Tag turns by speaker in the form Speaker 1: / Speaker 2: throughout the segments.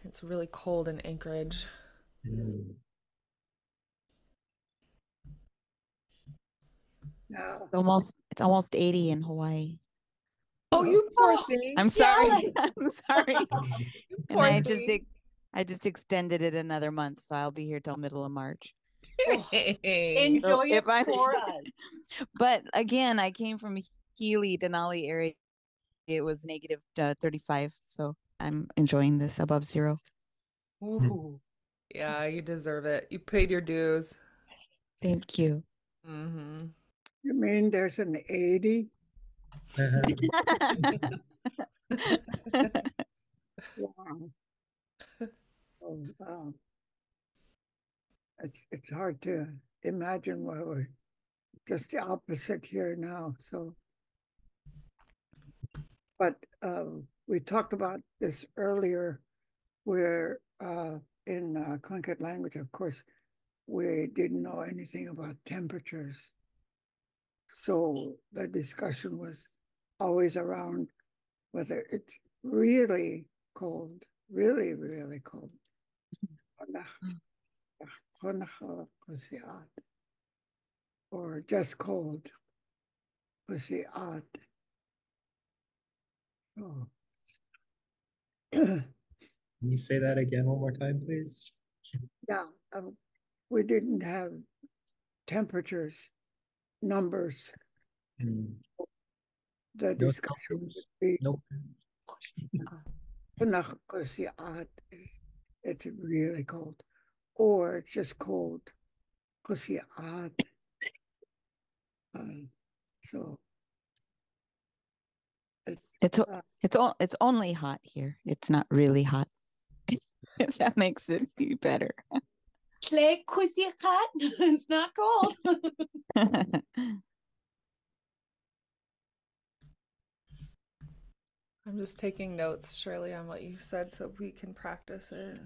Speaker 1: It's really cold in Anchorage.
Speaker 2: Mm.
Speaker 3: Yeah.
Speaker 4: It's almost 80 in Hawaii.
Speaker 1: Oh, you poor
Speaker 3: Oh,
Speaker 1: thing.
Speaker 4: I'm sorry. I'm sorry.
Speaker 1: You
Speaker 4: And
Speaker 1: poor
Speaker 4: I
Speaker 1: thing.
Speaker 4: just extended it another month, so I'll be here till middle of March.
Speaker 3: oh,
Speaker 1: Dang.
Speaker 4: So
Speaker 3: enjoy it
Speaker 4: if I'm
Speaker 3: for us.
Speaker 4: but again, I came from Healy, Denali area. It was negative 35, so I'm enjoying this above zero.
Speaker 3: Ooh.
Speaker 1: Yeah, you deserve it. You paid your dues.
Speaker 4: Thank you.
Speaker 1: Mm-hmm.
Speaker 5: You mean there's an 80? Wow. Oh, wow. It's hard to imagine why we're just the opposite here now. So, but we talked about this earlier, where in Tlingit language, of course, we didn't know anything about temperatures. So the discussion was always around whether it's really cold, really, really cold, or just cold. Oh.
Speaker 2: Can you say that again one more time, please?
Speaker 5: Yeah, we didn't have temperatures, numbers.
Speaker 2: Mm.
Speaker 5: The
Speaker 2: No
Speaker 5: discussion would
Speaker 2: Celsius?
Speaker 5: be
Speaker 2: Nope.
Speaker 5: it's really cold, or it's just cold. So it,
Speaker 4: It's
Speaker 5: uh,
Speaker 4: it's only hot here. It's not really hot. If that makes it better.
Speaker 3: Clay kusikat. It's not cold.
Speaker 1: I'm just taking notes, Shirley, on what you said so we can practice it.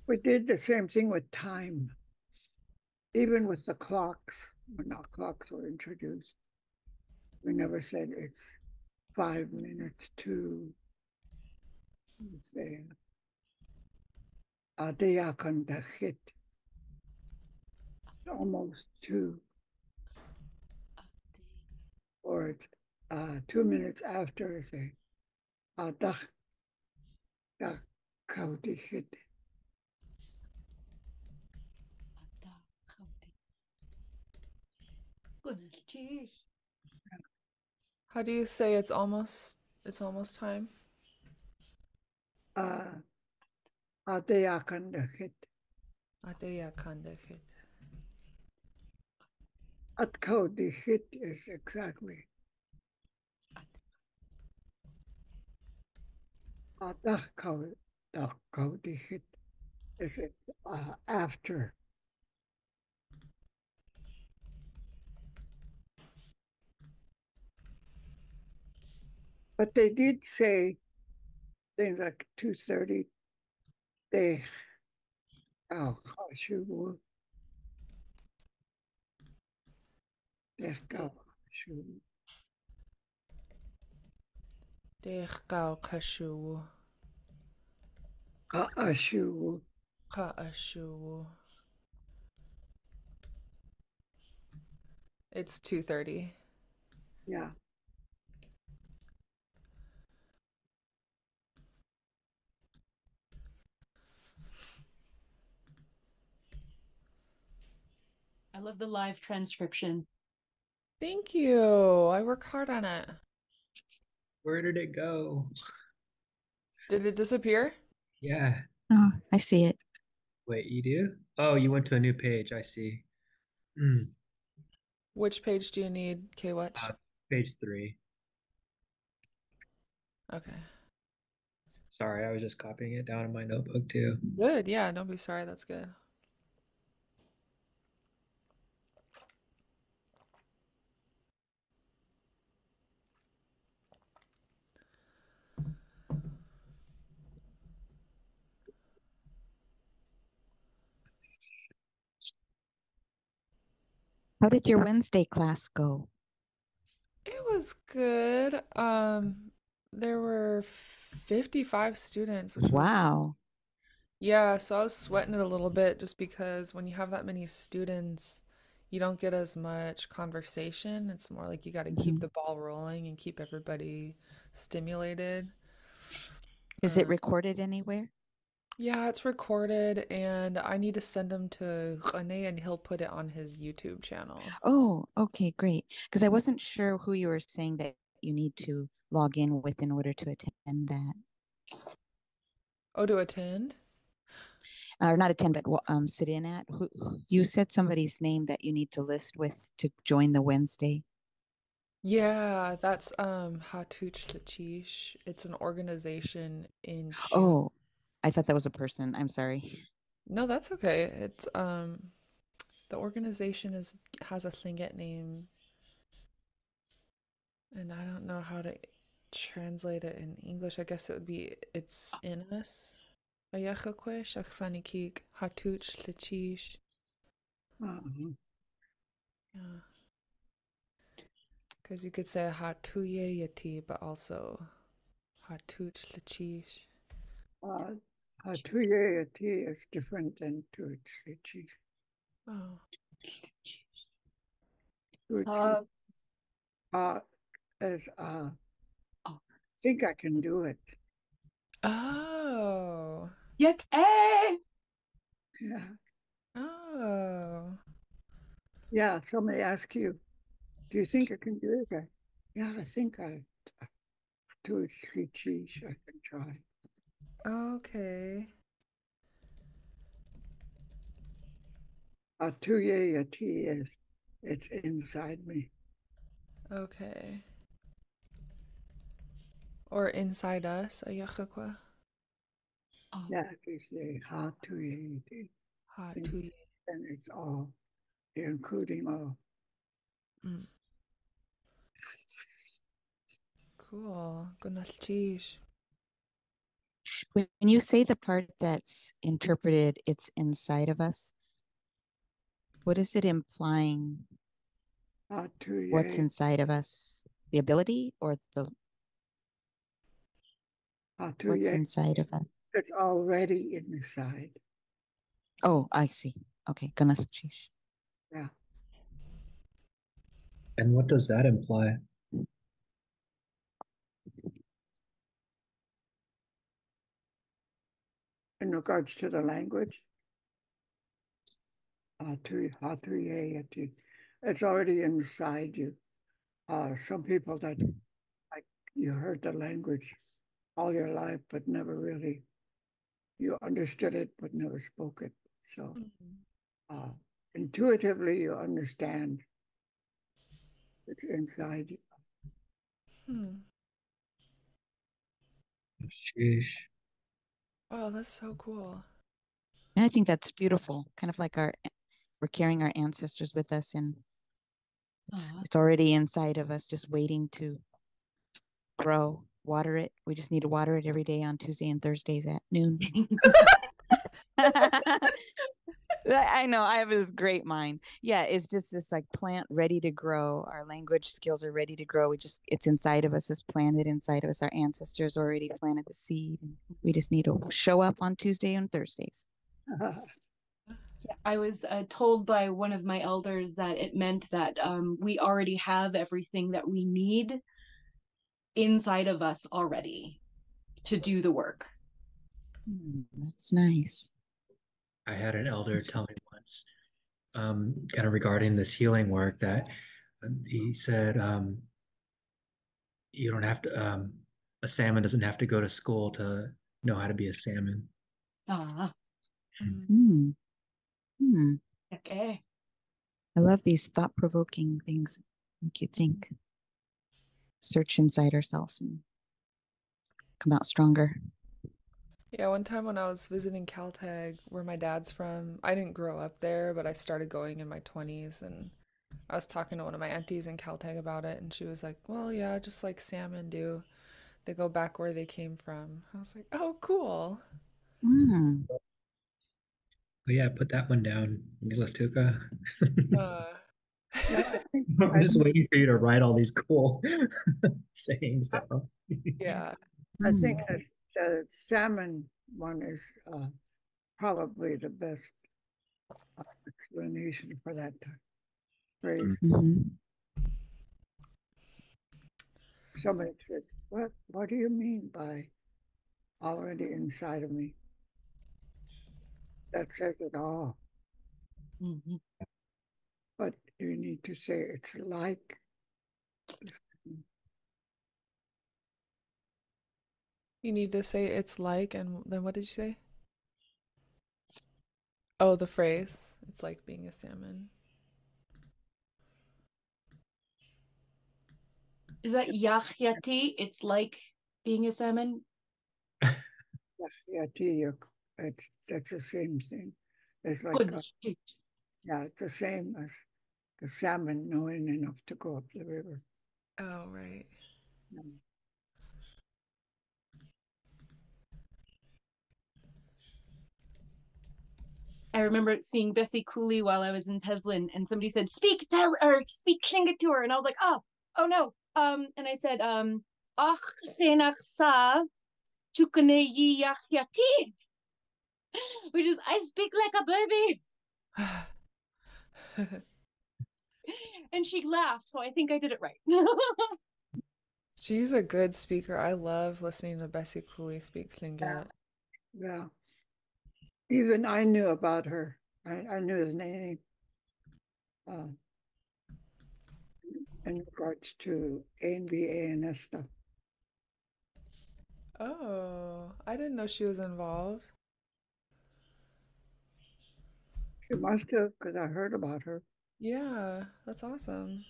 Speaker 5: we did the same thing with time, even with the clocks. When our clocks were introduced, we never said it's 5 minutes to, say, Adeyakandahit, almost two, or it's 2 minutes after, say, Adak Kaudihit.
Speaker 3: Goodness, jeez.
Speaker 1: How do you say it's almost time?
Speaker 5: Adeyakandahit.
Speaker 1: Adeya kandakit.
Speaker 5: At Kaudihit is exactly. Adak Kaudihit is it after. But they did say things like 2:30. They Kashu. They Kashu.
Speaker 1: Dechgao kashu.
Speaker 5: Kashu.
Speaker 1: Kaashu. It's 2:30.
Speaker 5: Yeah.
Speaker 3: I love the live transcription.
Speaker 1: Thank you. I work hard on it.
Speaker 2: Where did it go?
Speaker 1: Did it disappear?
Speaker 2: Yeah.
Speaker 4: Oh, I see it.
Speaker 2: Wait, you do? Oh, you went to a new page. I see. Mm.
Speaker 1: Which page do you need, K-Watch?
Speaker 2: Page 3.
Speaker 1: Okay.
Speaker 2: Sorry, I was just copying it down in my notebook too.
Speaker 1: Good. Yeah, don't be sorry. That's good.
Speaker 4: How did your Wednesday class go?
Speaker 1: It was good. There were 55 students, which was,
Speaker 4: Wow.
Speaker 1: yeah, so I was sweating it a little bit just because when you have that many students, you don't get as much conversation. It's more like you got to keep
Speaker 4: Mhm.
Speaker 1: the ball rolling and keep everybody stimulated.
Speaker 4: Is it
Speaker 1: Um,
Speaker 4: recorded anywhere?
Speaker 1: yeah, it's recorded, and I need to send them to Rene, and he'll put it on his YouTube channel.
Speaker 4: Oh, okay, great. Because I wasn't sure who you were saying that you need to log in with in order to attend that.
Speaker 1: Oh, to attend?
Speaker 4: Or not attend, but sit in at. You said somebody's name that you need to list with to join the Wednesday.
Speaker 1: Yeah, that's Hatuch Lachish. It's an organization in Chile.
Speaker 4: Oh, I thought that was a person. I'm sorry.
Speaker 1: No, that's okay. It's the organization is has a Lingit name, and I don't know how to translate it in English. I guess it would be it's in us. Ayakakwesh, Aksanikik, Hatuch Lachish.
Speaker 5: Uh-huh.
Speaker 1: Yeah. Because you could say Hatuye Yati, but also Hatuch Lachish.
Speaker 5: Uh, Tuyeti is different than Tuichi.
Speaker 1: Oh.
Speaker 5: Tuichi
Speaker 3: Uh,
Speaker 5: uh, is
Speaker 3: oh.
Speaker 5: think I can do it.
Speaker 1: Oh.
Speaker 3: Yuck, eh.
Speaker 5: Yeah.
Speaker 1: Oh.
Speaker 5: Yeah. Somebody asks you, do you think I can do it? Yeah, I think I Tuichi I can try.
Speaker 1: Okay.
Speaker 5: Tuyeti is it's inside me.
Speaker 1: Okay. Or inside us, Ayakakwa.
Speaker 3: Oh.
Speaker 5: Yeah, if you say ha Tuyeti,
Speaker 1: Hatuye.
Speaker 5: then it's all, including all.
Speaker 1: Mm. Cool. Gunalchish.
Speaker 4: When you say the part that's interpreted, it's inside of us, what is it implying?
Speaker 5: Ha
Speaker 4: What's
Speaker 5: Tuyeti,
Speaker 4: inside of us? The ability or the
Speaker 5: ha
Speaker 4: what's
Speaker 5: Tuyeti,
Speaker 4: inside of us?
Speaker 5: it's already inside.
Speaker 4: Oh, I see. Okay, Ganachish.
Speaker 5: Yeah.
Speaker 2: And what does that imply?
Speaker 5: In regards to the language, Hatuyeti, it's already inside you. Some people that's like you heard the language all your life, but never really you understood it, but never spoke it. So uh, intuitively, you understand it's inside you.
Speaker 1: Hmm.
Speaker 2: Sheesh.
Speaker 1: Wow, that's so cool.
Speaker 4: And I think that's beautiful. Kind of like we're carrying our ancestors with us, and it's already inside of us, just waiting to grow. Water it. We just need to water it every day on Tuesday and Thursdays at noon. I know I have this great mind. Yeah, it's just this like plant ready to grow. Our language skills are ready to grow. It's inside of us, it's planted inside of us. Our ancestors already planted the seed. And we just need to show up on Tuesday and Thursdays.
Speaker 3: I was told by one of my elders that it meant that we already have everything that we need inside of us already to do the work.
Speaker 4: That's nice.
Speaker 2: I had an elder tell me once, kind of regarding this healing work, that he said, you don't have to, a salmon doesn't have to go to school to know how to be a salmon.
Speaker 3: Ah,
Speaker 1: Mm.
Speaker 4: Hmm. Hmm.
Speaker 3: okay.
Speaker 4: I love these thought-provoking things. Make you think, search inside ourselves and come out stronger.
Speaker 1: Yeah, one time when I was visiting Caltech, where my dad's from, I didn't grow up there, but I started going in my 20s, and I was talking to one of my aunties in Caltech about it, and she was like, "Well, yeah, just like salmon do. They go back where they came from." I was like, "Oh, cool."
Speaker 4: Hmm.
Speaker 2: But yeah, put that one down, Nilatuka.
Speaker 1: Uh,
Speaker 5: Yeah,
Speaker 2: I'm
Speaker 5: I
Speaker 2: just
Speaker 5: think,
Speaker 2: waiting for you to write all these cool sayings down.
Speaker 1: Yeah.
Speaker 5: I think
Speaker 4: Mm.
Speaker 5: the salmon one is probably the best explanation for that phrase.
Speaker 4: Mhm.
Speaker 5: Somebody says, what do you mean by already inside of me? That says it all.
Speaker 3: Mhm.
Speaker 5: But you need to say it's like
Speaker 1: You need to say it's like, and then what did you say? Oh, the phrase. It's like being a salmon.
Speaker 3: Is that yachyati? It's like being a salmon.
Speaker 5: yeah, tea. It's that's the same thing. It's like
Speaker 3: Goodness.
Speaker 5: yeah, it's the same as the salmon knowing enough to go up the river.
Speaker 1: Oh, right.
Speaker 5: Um,
Speaker 3: I remember seeing Bessie Cooley while I was in Teslin, and somebody said, "Speak speak Tlingit to her," and I was like, "Oh no." And I said, "Ach chenach sa tukane yi yachyati," which is I speak like a baby. And she laughed, so I think I did it right.
Speaker 1: She's a good speaker. I love listening to Bessie Cooley speak
Speaker 5: yeah,
Speaker 1: Tlingit.
Speaker 5: yeah. Even I knew about her. I knew the name uh, in regards to ANBA and that stuff.
Speaker 1: Oh, I didn't know she was involved.
Speaker 5: She must have, because I heard about her.
Speaker 1: Yeah, that's awesome.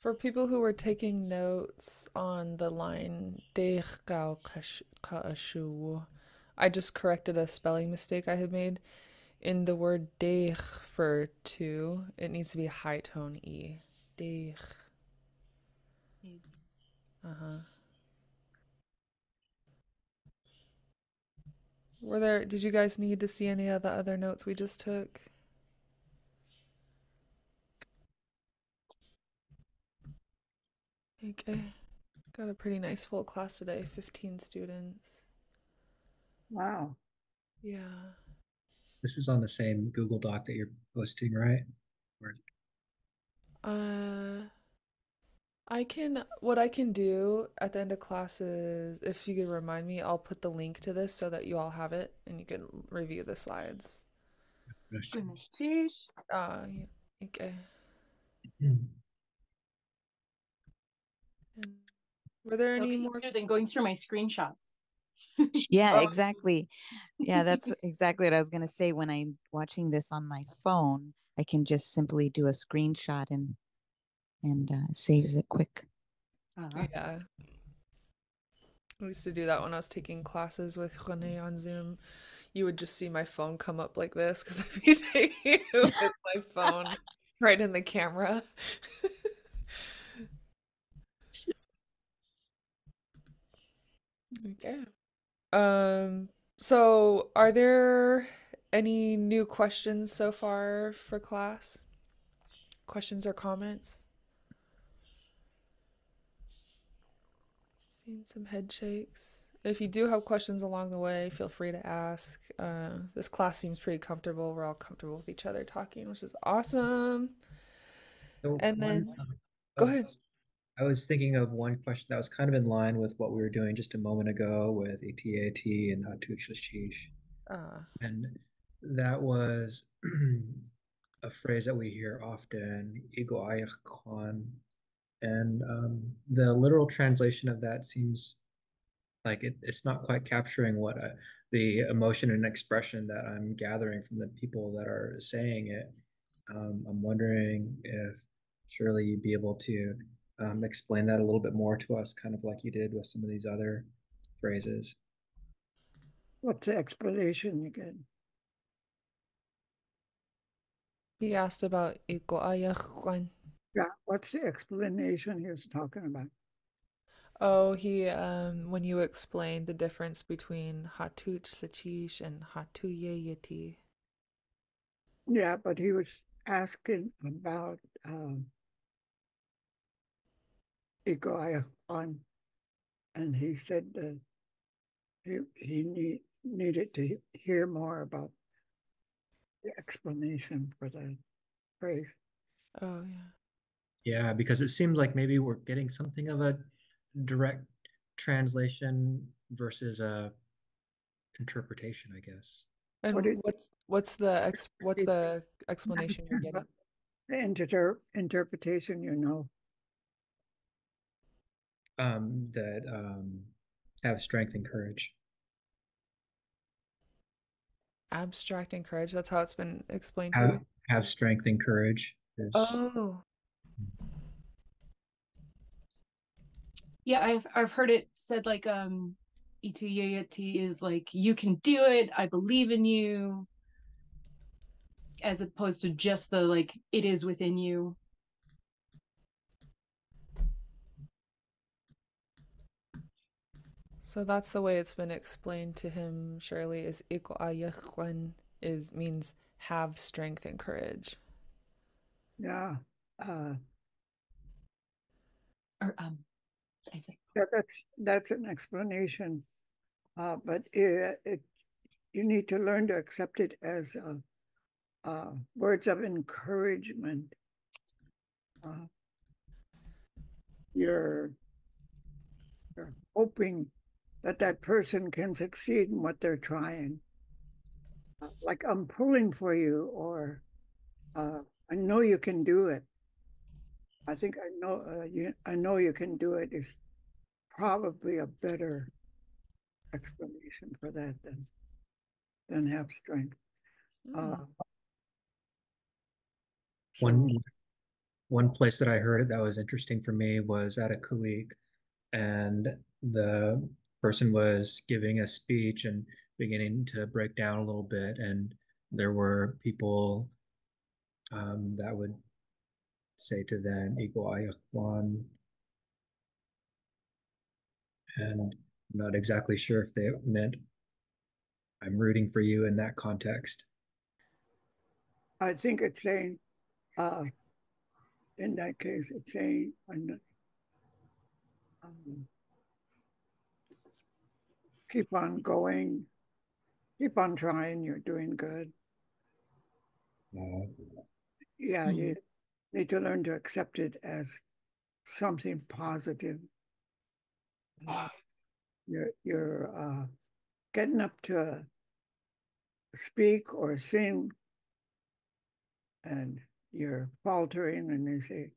Speaker 1: For people who were taking notes on the line Deich Gao Kaashu, I just corrected a spelling mistake I had made. In the word Deich for two, it needs to be a high tone E. Deich. Uh-huh. Did you guys need to see any of the other notes we just took? Okay. Got a pretty nice full class today, 15 students.
Speaker 5: Wow.
Speaker 1: Yeah.
Speaker 2: This is on the same Google Doc that you're posting, right? Or,
Speaker 1: Uh, what I can do at the end of classes, if you could remind me, I'll put the link to this so that you all have it and you can review the slides.
Speaker 3: Goodness, cheers.
Speaker 1: Yeah. Okay. And were there
Speaker 3: That'll
Speaker 1: any
Speaker 3: be
Speaker 1: more?
Speaker 3: easier than going through my screenshots.
Speaker 4: Yeah,
Speaker 1: Oh,
Speaker 4: exactly. Yeah, that's exactly what I was going to say. When I'm watching this on my phone, I can just simply do a screenshot and it saves it quick.
Speaker 1: yeah. I used to do that when I was taking classes with Rene on Zoom. You would just see my phone come up like this because I'd be taking it with my phone right in the camera. Okay. Um, so are there any new questions so far for class? Questions or comments? Seeing some head shakes. If you do have questions along the way, feel free to ask. This class seems pretty comfortable. We're all comfortable with each other talking, which is awesome.
Speaker 2: so
Speaker 1: And
Speaker 2: one,
Speaker 1: then go
Speaker 2: oh,
Speaker 1: ahead.
Speaker 2: I was thinking of one question that was kind of in line with what we were doing just a moment ago with ATAT and Hatuch Lashish.
Speaker 1: Uh,
Speaker 2: And that was a phrase that we hear often, Igo Ayach Kwan. And the literal translation of that seems like it's not quite capturing what the emotion and expression that I'm gathering from the people that are saying it. I'm wondering if surely you'd be able to explain that a little bit more to us, kind of like you did with some of these other phrases.
Speaker 5: What's the explanation again?
Speaker 1: he asked about Iko Ayakwan.
Speaker 5: Yeah, what's the explanation he was talking about?
Speaker 1: Oh, when you explained the difference between Hatuch Lachish and Hatuyeyeti.
Speaker 5: Yeah, but he was asking about Iguayan, and he said that he needed to hear more about the explanation for that phrase.
Speaker 1: Oh, yeah.
Speaker 2: Yeah, because it seems like maybe we're getting something of a direct translation versus a interpretation, I guess.
Speaker 5: What
Speaker 1: And
Speaker 5: is
Speaker 1: what's the explanation you're getting?
Speaker 5: the interpretation,
Speaker 2: That have strength and courage.
Speaker 1: Abstract and courage. That's how it's been explained to
Speaker 2: Have
Speaker 1: you.
Speaker 2: have strength and courage is
Speaker 1: Oh,
Speaker 3: Yeah, I've heard it said like Ituyayati is like you can do it, I believe in you, as opposed to just the like it is within you.
Speaker 1: so that's the way it's been explained to him, Shirley, is iqaayahwan is means have strength and courage.
Speaker 5: yeah. Uh,
Speaker 3: Or I say
Speaker 5: that's an explanation, but you need to learn to accept it as words of encouragement. Uh, you're, you're hoping that that person can succeed in what they're trying. Like I'm pulling for you, or uh, I know you can do it. I think I know I know you can do it is probably a better explanation for that than have strength. Uh,
Speaker 1: Mm.
Speaker 2: one
Speaker 5: so
Speaker 2: one place that I heard it that was interesting for me was at a colleague, and the person was giving a speech and beginning to break down a little bit, and there were people that would say to them, "Ego ayakwan," and I'm not exactly sure if they meant I'm rooting for you in that context.
Speaker 5: I think it's saying, uh, in that case, it's saying, um, keep on going, keep on trying, you're doing good.
Speaker 2: Uh,
Speaker 5: Yeah,
Speaker 3: mm-hmm.
Speaker 5: you need to learn to accept it as something positive. Uh, you're getting up to speak or sing, and you're faltering, and they say,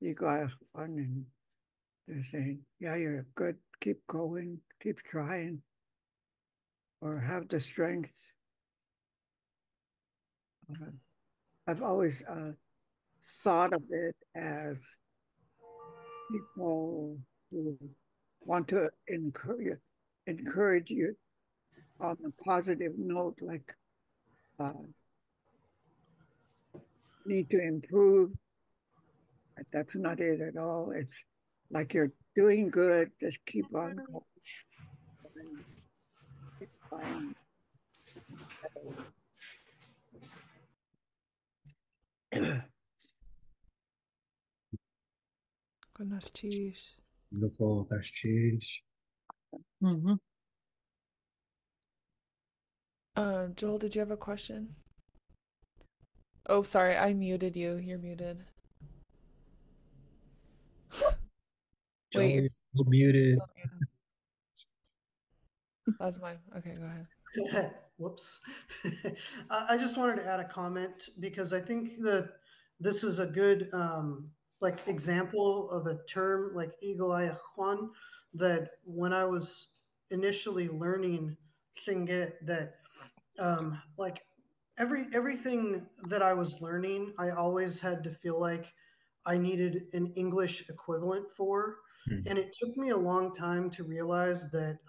Speaker 5: you got to have fun, and they're saying, yeah, you're good, keep going, keep trying, or have the strength. Uh, I've always thought of it as people who want to encourage you on a positive note, like uh, need to improve. That's not it at all. It's like you're doing good. Just keep on going. Keep fine.
Speaker 1: Gonartish.
Speaker 2: Beautiful, that's change.
Speaker 3: Mm-hmm.
Speaker 1: Joel, did you have a question? Oh, sorry, I muted you. You're muted. Wait,
Speaker 2: Joel, you're
Speaker 1: you're
Speaker 2: muted.
Speaker 1: still muted. That's my. Okay, go ahead.
Speaker 6: Whoops. I just wanted to add a comment because I think that this is a good like example of a term like ego Juan that when I was initially learning Shinget that like everything that I was learning, I always had to feel like I needed an English equivalent for.
Speaker 2: Hmm.
Speaker 6: And it took me a long time to realize that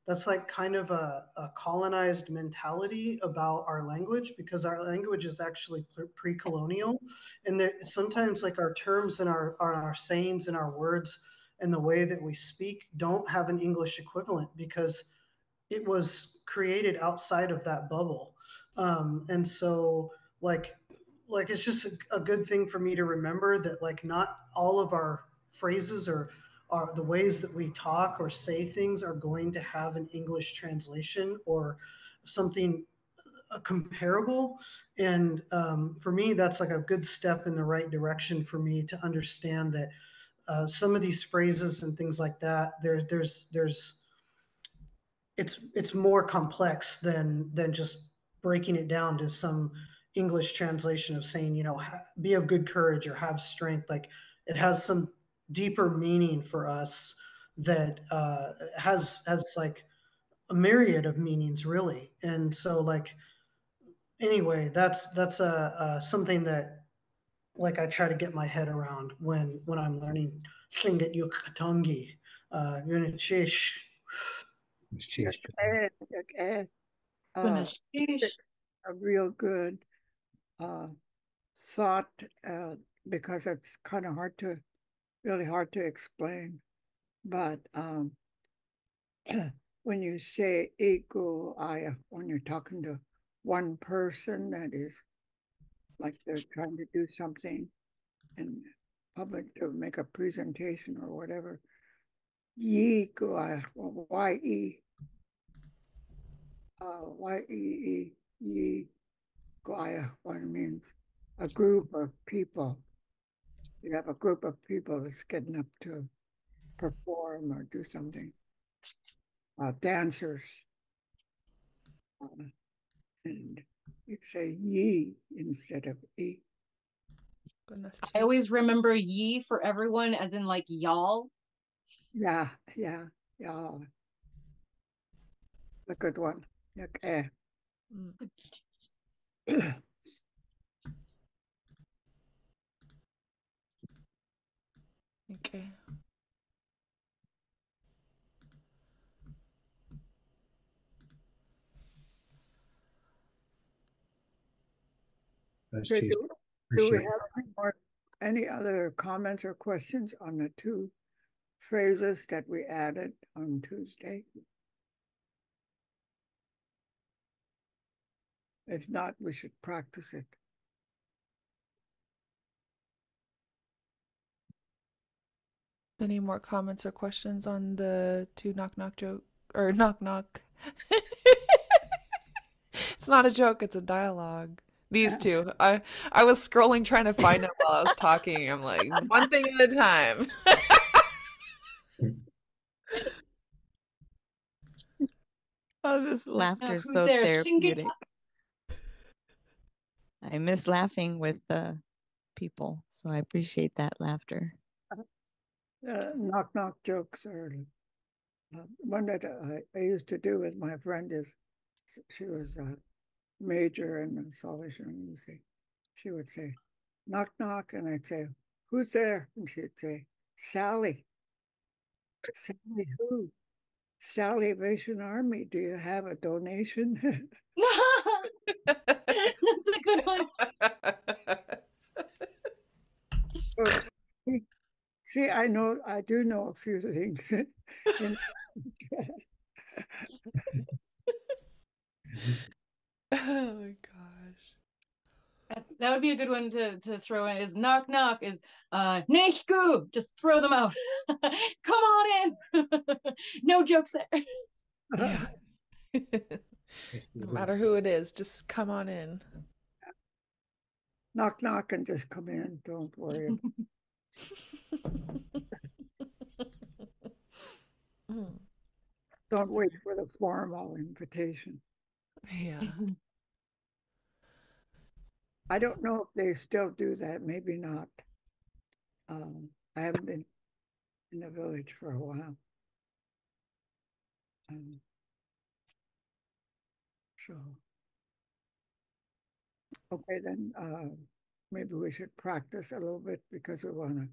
Speaker 6: that's like kind of a colonized mentality about our language because our language is actually pre-colonial. And that sometimes like our terms and our sayings and our words and the way that we speak don't have an English equivalent because it was created outside of that bubble. And so like like it's just a good thing for me to remember that like not all of our phrases or are the ways that we talk or say things are going to have an English translation or something comparable. And for me, that's like a good step in the right direction for me to understand that some of these phrases and things like that, there's it's more complex than just breaking it down to some English translation of saying, you know, be of good courage or have strength. Like it has some deeper meaning for us that has like a myriad of meanings, really. And so, like, anyway, that's something that like I try to get my head around when I'm learning Tlingit Yukatangi, Yunichish.
Speaker 2: Sheesh.
Speaker 5: Uh,
Speaker 3: Sheesh.
Speaker 5: a real good uh, thought because it's kind of really hard to explain. But when you say ego, when you're talking to one person that is like they're trying to do something in public to make a presentation or whatever, ye go, Y-E, Y-E-E, ye go, what it means, a group of people. You have a group of people that's getting up to perform or do something. Dancers, uh, and you say ye instead of e.
Speaker 1: Good enough
Speaker 3: I
Speaker 1: too.
Speaker 3: always remember ye for everyone as in like y'all.
Speaker 5: Yeah, yeah, yeah. The good one. Like,
Speaker 1: Okay.
Speaker 2: That's
Speaker 5: Okay,
Speaker 2: cheese.
Speaker 5: do we
Speaker 2: Appreciate it.
Speaker 5: have any other comments or questions on the two phrases that we added on Tuesday? If not, we should practice it.
Speaker 1: Any more comments or questions on the two knock knock joke or knock knock? It's not a joke, it's a dialogue. These two. I was scrolling trying to find it while I was talking. I'm like, one thing at a time.
Speaker 4: Oh, this
Speaker 3: Now
Speaker 4: laughter is
Speaker 3: who's
Speaker 4: so
Speaker 3: there? Lingit
Speaker 4: therapeutic. I miss laughing with people, so I appreciate that laughter.
Speaker 5: Knock knock jokes are one that I used to do with my friend. Is she was a major in Salvation Music. She would say, knock knock, and I'd say, who's there? And she'd say, Sally. Sally who? Salvation Army. Do you have a donation?
Speaker 3: That's a good one.
Speaker 5: See, I do know a few things. in,
Speaker 1: Oh my gosh.
Speaker 3: That would be a good one to throw in is knock knock is Neshku. Just throw them out. Come on in. No jokes there.
Speaker 1: Yeah. No matter who it is, just come on in.
Speaker 5: knock knock and just come in. Don't worry. Don't wait for the formal invitation.
Speaker 1: Yeah.
Speaker 5: I don't know if they still do that. Maybe not. I haven't been in the village for a while. So, okay, then maybe we should practice a little bit because we want to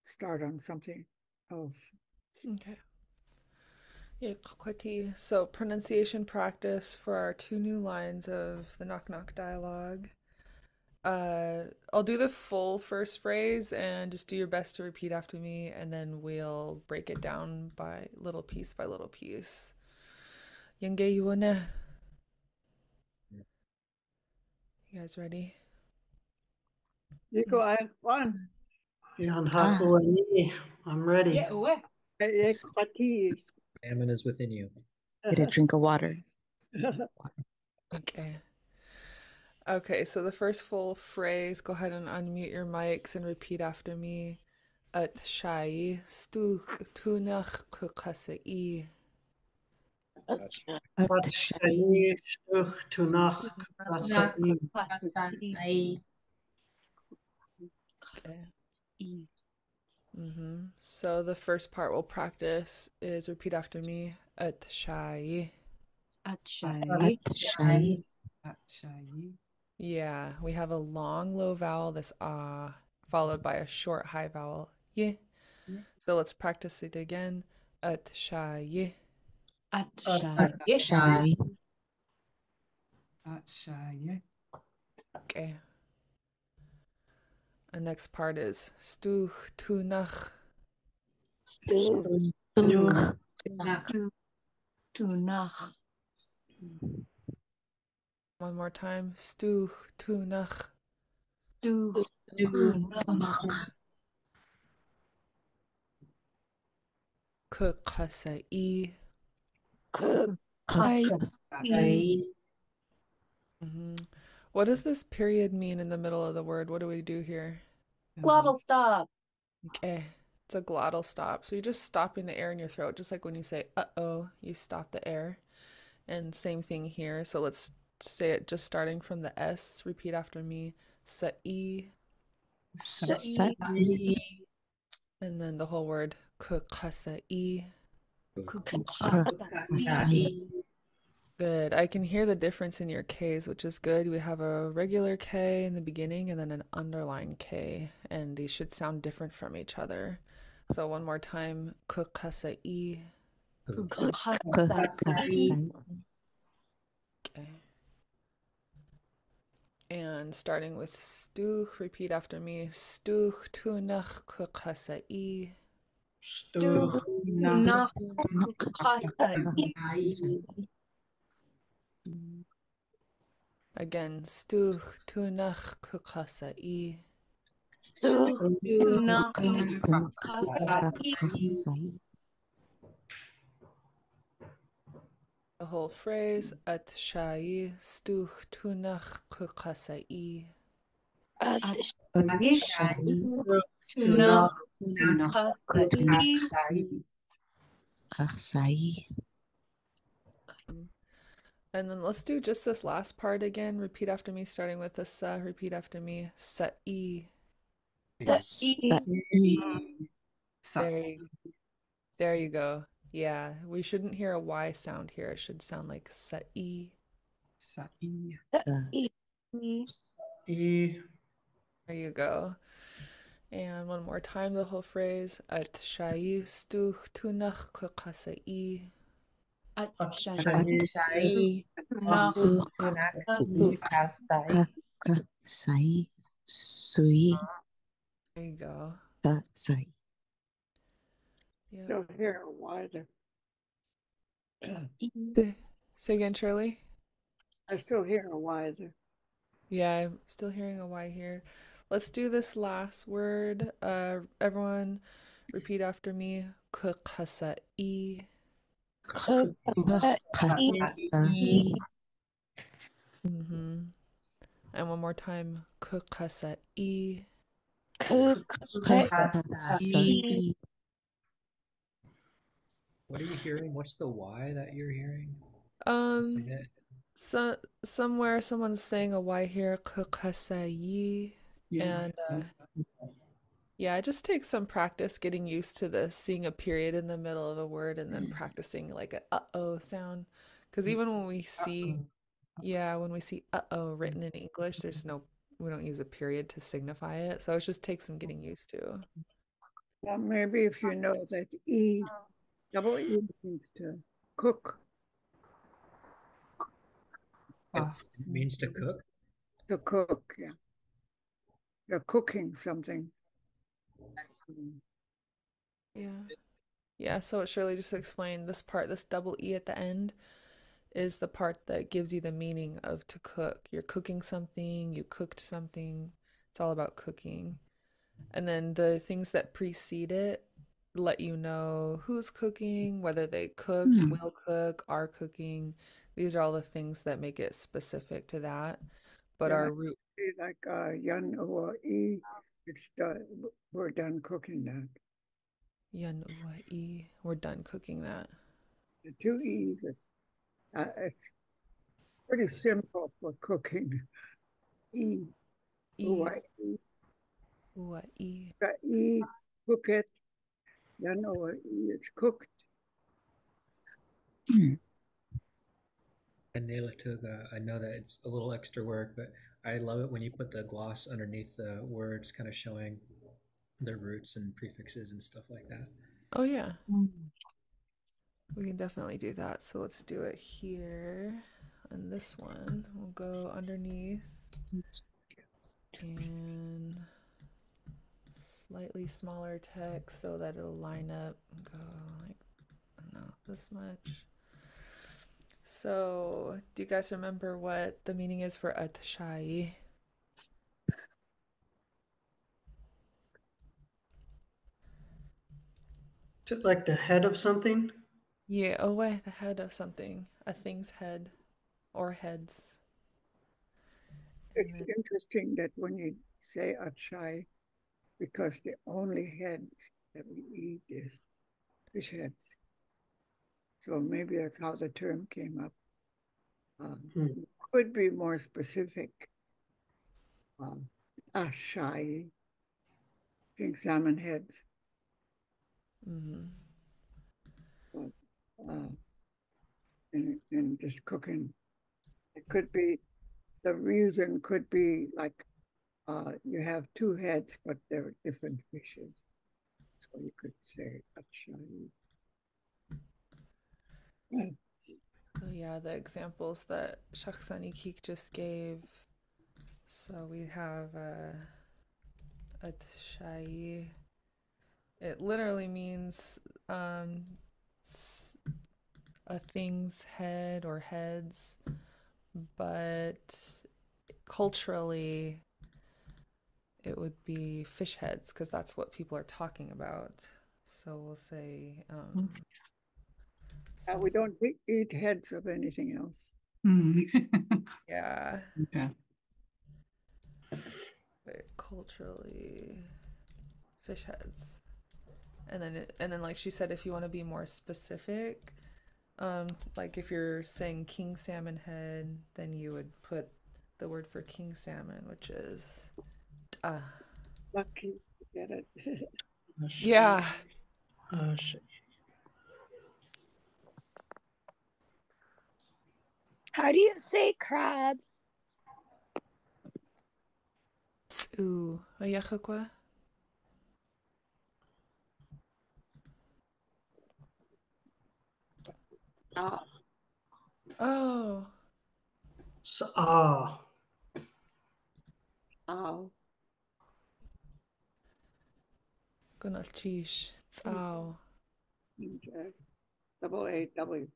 Speaker 5: start on something else.
Speaker 1: Okay. Yeah, Kwakwati. So pronunciation practice for our two new lines of the knock knock dialogue. I'll do the full first phrase and just do your best to repeat after me, and then we'll break it down by little piece. Yange yuane. You guys ready?
Speaker 5: Iko Ayakwan.
Speaker 6: Yan hakuani. I'm ready.
Speaker 3: Yeah, what?
Speaker 5: Ekwatis.
Speaker 2: Salmon is within you.
Speaker 4: Get a drink of water.
Speaker 1: Okay. Okay, so the first full phrase, go ahead and unmute your mics and repeat after me. At shai stuk tunach kukasai.
Speaker 6: Patshani shtuch tunach kasai.
Speaker 1: Okay. So the first part we'll practice is repeat after me. At shai.
Speaker 3: Atshai.
Speaker 1: Yeah, we have a long low vowel, this ah, followed by a short high vowel. Yeah. So let's practice it again. At shai.
Speaker 3: Atshai.
Speaker 4: Shy.
Speaker 1: Okay. The next part is stuch tunach.
Speaker 3: Tunach.
Speaker 1: One more time. Stuch tunach.
Speaker 3: Tunach.
Speaker 1: Kukasai. What does this period mean in the middle of the word? What do we do here?
Speaker 3: Glottal stop.
Speaker 1: Okay. It's a glottal stop. So you're just stopping the air in your throat, just like when you say uh-oh, you stop the air. And same thing here. So let's say it just starting from the S. Repeat after me. Sa'i. And then the whole word kukasai. Good. I can hear the difference in your Ks, which is good. We have a regular K in the beginning and then an underlined K, and these should sound different from each other. So one more time, kukasai. Okay. And starting with stuch, repeat after me. Stuch tunach kukasai.
Speaker 3: Tunach.
Speaker 1: Again, stuch tunach kukasai.
Speaker 3: Tunach.
Speaker 1: The whole phrase, at shai stuch tunach kukasai. And then let's do just this last part again. Repeat after me, starting with this. Repeat after me. Sa'i. There you go. Yeah, we shouldn't hear a Y sound here. It should sound like sa'i.
Speaker 6: E.
Speaker 1: There you go. And one more time, the whole phrase. At shai stuch tunach kukasai. There you go. Yeah.
Speaker 5: Still hear a Y there.
Speaker 1: Say again, Shirley.
Speaker 5: I still hear a Y there.
Speaker 1: Yeah, I'm still hearing a Y here. Let's do this last word. Everyone, repeat after me. Kukasai. And one more time. Kukasai.
Speaker 2: What are you hearing? What's the Y that you're hearing?
Speaker 1: Um, somewhere someone's saying a Y here. Kukasai. And yeah, it just takes some practice getting used to this, seeing a period in the middle of a word and then practicing like a uh-oh sound. Because even when we see, yeah, when we see uh-oh written in English, we don't use a period to signify it. So it just takes some getting used to.
Speaker 5: Well, maybe if you know that E, double E means to cook.
Speaker 2: It means to cook?
Speaker 5: To cook, yeah. You're cooking something.
Speaker 1: Yeah. Yeah, so it surely just explained this part, this double E at the end is the part that gives you the meaning of to cook. You're cooking something, you cooked something. It's all about cooking. And then the things that precede it let you know who's cooking, whether they cooked, will cook, are cooking. These are all the things that make it specific to that. But
Speaker 5: Yeah,
Speaker 1: our root,
Speaker 5: like yan or e, it's done. We're done cooking that.
Speaker 1: yan ua i, we're done cooking that.
Speaker 5: The two e's. It's pretty simple for cooking. E,
Speaker 1: I,
Speaker 5: ua e,
Speaker 1: ua i.
Speaker 5: the e, cook it. Yan or e, it's cooked.
Speaker 2: And Neilatuga, I know that it's a little extra work, but I love it when you put the gloss underneath the words, kind of showing their roots and prefixes and stuff like that.
Speaker 1: Oh, yeah. We can definitely do that. So let's do it here. And this one, we'll go underneath and slightly smaller text so that it'll line up and go like, I don't know, this much. So, do you guys remember what the meaning is for atshai?
Speaker 6: Like the head of something.
Speaker 1: Yeah, oh wait, the head of something, a thing's head or heads. And
Speaker 5: It's
Speaker 1: then,
Speaker 5: interesting that when you say achai, because the only heads that we eat is fish heads. So maybe that's how the term came up.
Speaker 6: Hmm.
Speaker 5: Could be more specific. Ashai, pink salmon heads.
Speaker 1: mm-hmm.
Speaker 5: But, and just cooking. It could be, the reason could be like you have two heads, but they're different fishes. So you could say achai.
Speaker 1: So yeah, the examples that Shakhsani Keek just gave. So we have atshai. It literally means um, a thing's head or heads, but culturally it would be fish heads because that's what people are talking about. So we'll say
Speaker 5: We don't eat heads of anything else.
Speaker 1: yeah,
Speaker 7: Okay.
Speaker 1: but culturally fish heads. And then like she said, if you want to be more specific, like if you're saying king salmon head, then you would put the word for king salmon, which is
Speaker 5: Lucky to get it.
Speaker 1: yeah.
Speaker 8: How do you say crab?
Speaker 1: Ooh, ayakakwa. Oh,
Speaker 6: So,
Speaker 5: Ow.
Speaker 1: gonalchish. Tsao.
Speaker 5: Double A W.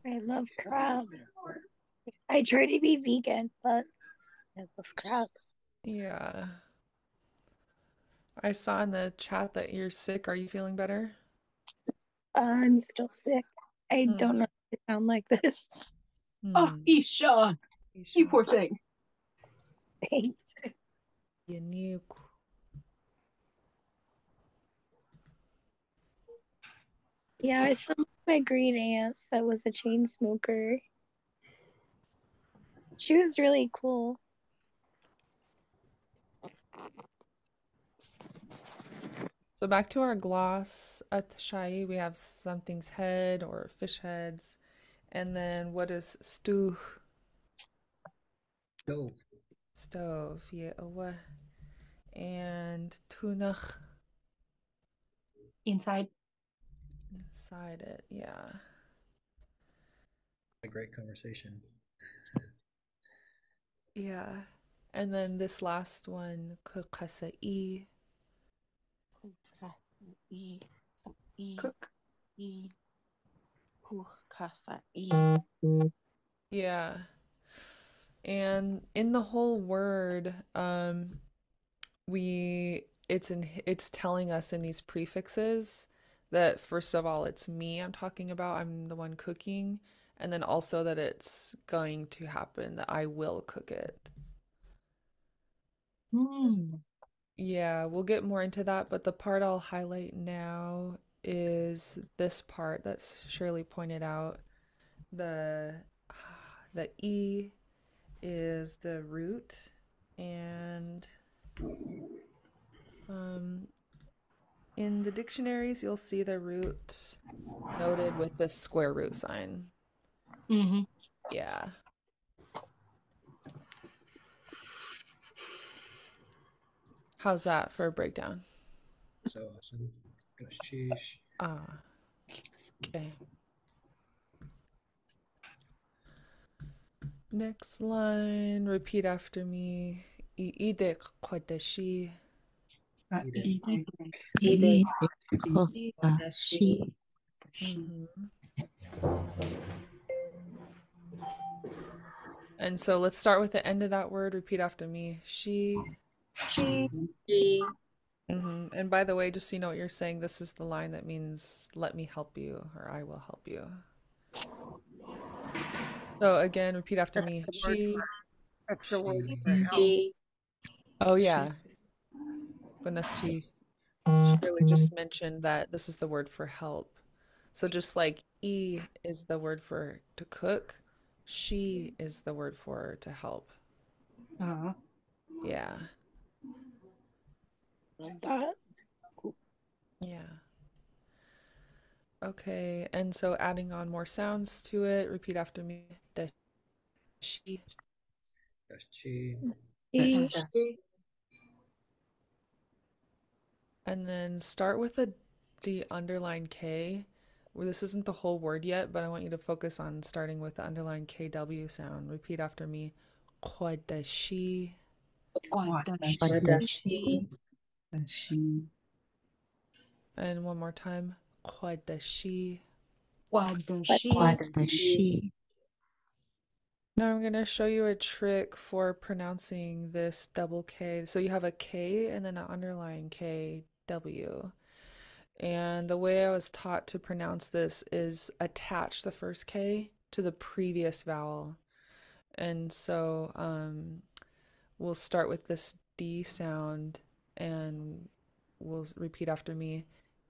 Speaker 8: I love crab. I try to be vegan, but I love crab.
Speaker 1: Yeah. I saw in the chat that you're sick. Are you feeling better?
Speaker 8: I'm still sick. I don't know if I sound like this.
Speaker 3: Oh, Isha, you poor thing.
Speaker 8: Thanks.
Speaker 1: Unique.
Speaker 8: Yeah, I saw my great aunt that was a chain smoker. She was really cool.
Speaker 1: So back to our gloss at Shai, we have something's head or fish heads. And then what is stew?
Speaker 2: Stove.
Speaker 1: Stove, yeah. And tunach
Speaker 3: Inside.
Speaker 1: inside it, yeah.
Speaker 2: A great conversation.
Speaker 1: Yeah. And then this last one, kukasai.
Speaker 5: Cook.
Speaker 1: Yeah. And in the whole word, it's telling us in these prefixes that first of all it's me I'm talking about, I'm the one cooking, and then also that it's going to happen, that I will cook it. Yeah, we'll get more into that, but the part I'll highlight now is this part that Shirley pointed out. The the E is the root, and um, in the dictionaries you'll see the root noted with this square root sign. Yeah. How's that for a breakdown?
Speaker 2: So awesome. Sheesh.
Speaker 1: Ah, okay. Next line, repeat after me. İyi Kodeshi. Mhm. And so let's start with the end of that word. Repeat after me. She. And by the way, just so you know what you're saying, this is the line that means let me help you or I will help you. So again, repeat after me. She.
Speaker 5: That's the word for help.
Speaker 1: Oh, yeah. Shirley just mentioned that this is the word for help. So just like E is the word for to cook, she is the word for to help. Yeah.
Speaker 8: That
Speaker 1: Yeah. Okay. And so adding on more sounds to it, repeat after me. The she.
Speaker 2: She.
Speaker 1: And then start with the underlined K. Well, this isn't the whole word yet, but I want you to focus on starting with the underlined KW sound. Repeat after me. Kwadashi. And one more time. Kwadashi. Now I'm going to show you a trick for pronouncing this double K. So you have a K and then an underlying K, W. And the way I was taught to pronounce this is attach the first K to the previous vowel. And so we'll start with this D sound and we'll repeat after me.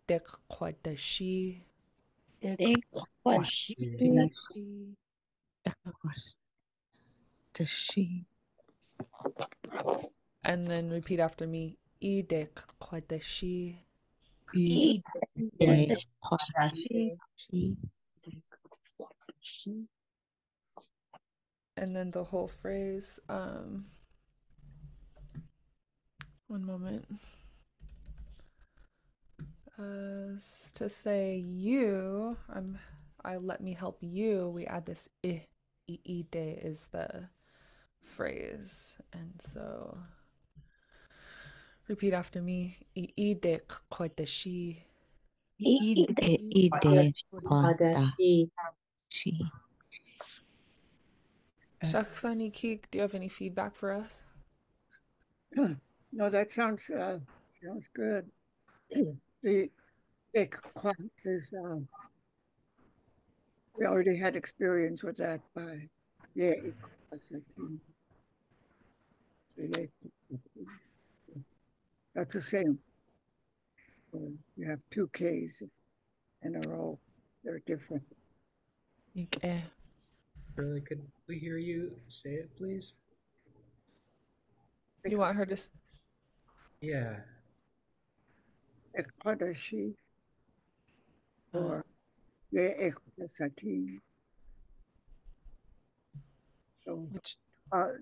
Speaker 1: Dekwadashi. And then repeat after me. Idekwadashi. And then the whole phrase. One moment. To say you, I let me help you, we add this ide is the phrase. And so repeat after me. Ide kwadashi. Shaksani Keek, do you have any feedback for us?
Speaker 5: No, that sounds good. The class is we already had experience with that by class, I think. That's the same. You have two Ks in a row. They're different.
Speaker 1: Okay.
Speaker 2: Really, could we hear you say it, please?
Speaker 1: You want her to?
Speaker 2: Yeah.
Speaker 5: Ekadashi or Ekadashi. So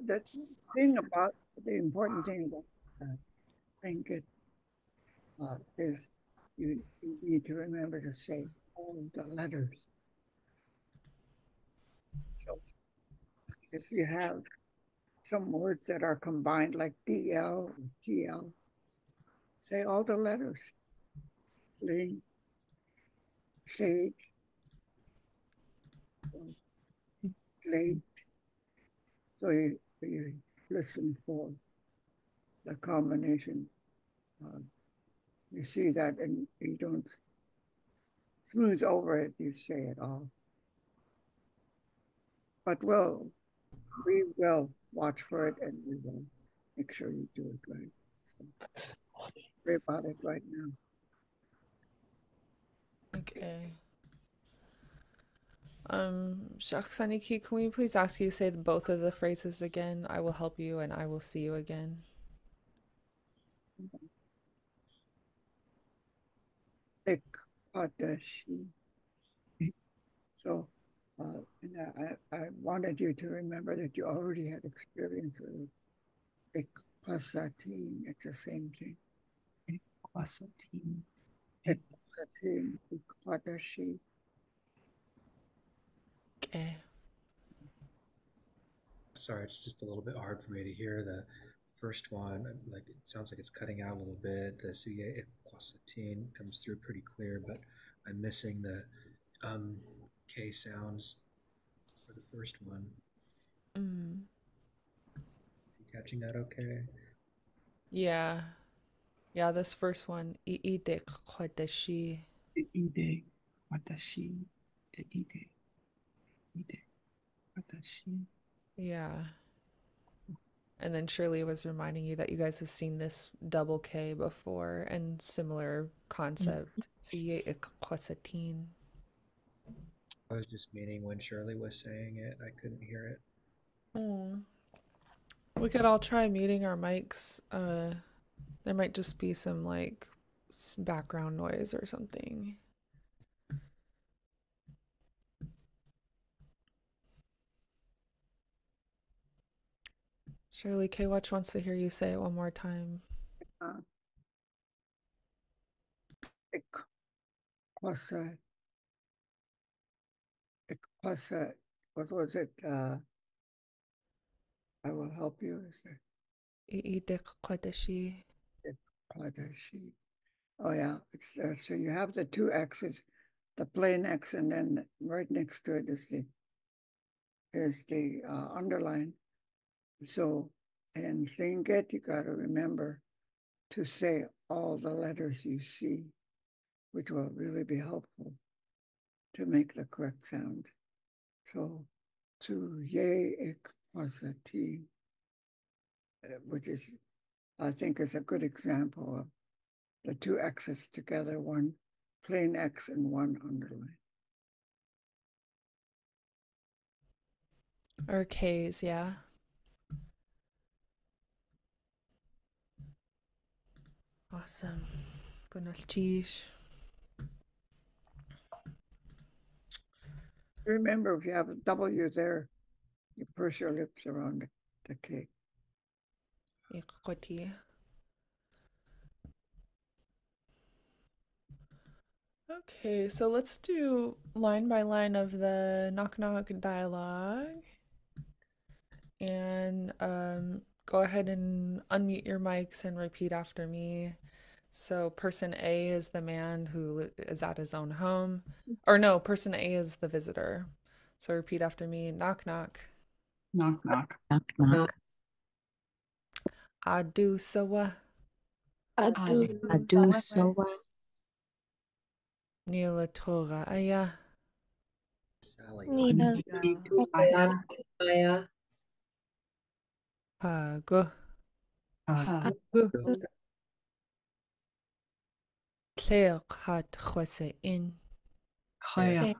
Speaker 5: the important thing about Lingit is you need to remember to say all the letters. So if you have some words that are combined like DL or GL, say all the letters. Ling, shade, played. So you listen for the combination. You see that and you don't smooth over it, you say it all. But we will watch for it and we will make sure you do it right. So worry about it right now.
Speaker 1: Okay. Shaksaniki, can we please ask you to say both of the phrases again? I will help you and I will see you again.
Speaker 5: Ekadashi. So, and I wanted you to remember that you already had experience with Ekasatine. It's the same thing.
Speaker 7: Ekasatine.
Speaker 5: Ekasatine, Ekadashi.
Speaker 1: Okay.
Speaker 2: Sorry, it's just a little bit hard for me to hear the first one. Like it sounds like it's cutting out a little bit. The suye equasatine comes through pretty clear, but I'm missing the K sounds for the first one.
Speaker 1: Mm.
Speaker 2: You catching that okay?
Speaker 1: Yeah. Yeah, this first one. Iide kwadashi.
Speaker 7: Ide. Watashi. Ide. Ide. Watashi.
Speaker 1: Yeah. And then Shirley was reminding you that you guys have seen this double K before and similar concept. Suye equasatine.
Speaker 2: I was just meaning when Shirley was saying it, I couldn't hear it.
Speaker 1: We could all try muting our mics. There might just be some like background noise or something. Shirley K. Watch wants to hear you say it one more time.
Speaker 5: Ekwasa. Ekwasa. What was it? I will help you.
Speaker 1: Iide kwadashi.
Speaker 5: Ekadashi. Oh yeah, so you have the two X's, the plain X, and then right next to it is the underline. So in Lingit, you got to remember to say all the letters you see, which will really be helpful to make the correct sound. So to ye equasati, which is I think is a good example of the two X's together, one plain X and one underline.
Speaker 1: Or K's, yeah. Awesome. Gunalchish.
Speaker 5: Remember, if you have a W there, you purse your lips around the K.
Speaker 1: Ikwati. Okay, so let's do line by line of the knock knock dialogue. And go ahead and unmute your mics and repeat after me. So person A is the man who is at his own home. Or no, person A is the visitor. So repeat after me. Knock knock.
Speaker 7: Knock, knock.
Speaker 4: Knock, knock.
Speaker 1: Adu sawa.
Speaker 4: Adu sawa.
Speaker 1: Nila tora aya.
Speaker 2: Sally.
Speaker 1: Pago. Claire hat khwase in.
Speaker 7: Claire.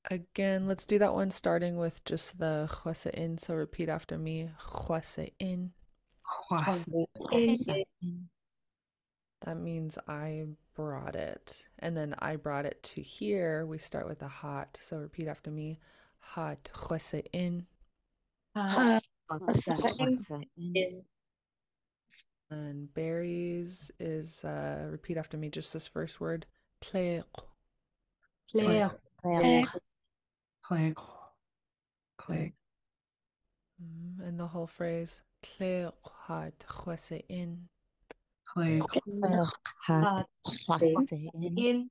Speaker 1: Again, let's do that one starting with just the khwase in. So repeat after me. Khwase in. That means I brought it. And then I brought it to here. We start with a hot. So repeat after me. Hot khwase in. And berries is repeat after me just this first word. Claire.
Speaker 7: Claire.
Speaker 1: And the whole phrase. Claire hat khwase in.
Speaker 7: Claire.
Speaker 4: Had khwase in.